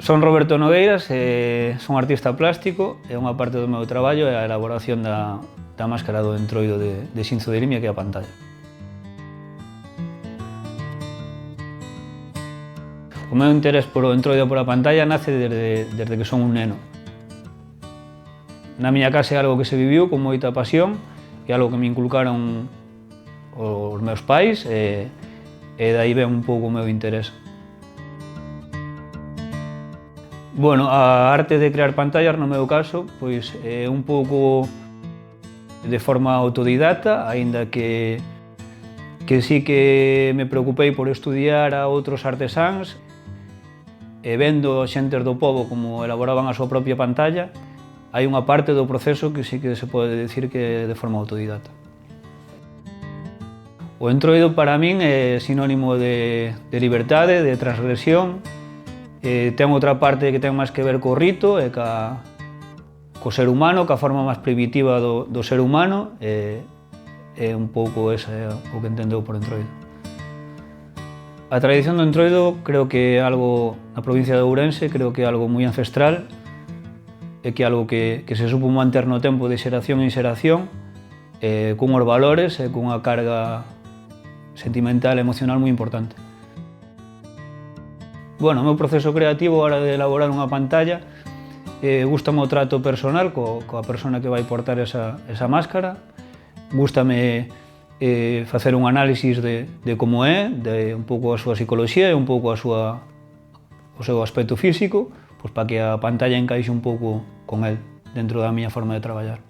Son Roberto Nogueiras, son artista plástico e unha parte do meu traballo é a elaboración da máscara do entroido de Xinzo de Limia, que é a pantalla. O meu interés polo entroido e pola pantalla nace desde que son un neno. Na miña casa é algo que se viviu con moita pasión, é algo que me inculcaron os meus pais e dai ven un pouco o meu interés. Bueno, a arte de crear pantallas, no meu caso, pois é un pouco de forma autodidacta, aínda que sí que me preocupei por estudiar a outros artesáns e vendo xentes do pobo como elaboraban a súa propia pantalla, hai unha parte do proceso que sí que se pode decir que é de forma autodidacta. O entroido para min é sinónimo de liberdade, de transgresión. Ten outra parte que ten máis que ver co rito e co ser humano, ca forma máis primitiva do ser humano, e un pouco ese é o que entendeu por entroido. A tradición do entroido creo que é algo, na provincia de Ourense, creo que é algo moi ancestral, e que é algo que se supo manter no tempo de xeración en xeración, cunhos valores e cunha carga sentimental e emocional moi importante. Bueno, o meu proceso creativo a hora de elaborar unha pantalla gústame o trato personal coa persona que vai portar esa máscara, gústame facer un análisis de como é, de un pouco a súa psicoloxía e un pouco o seu aspecto físico, pois para que a pantalla encaixe un pouco con el dentro da miña forma de traballar.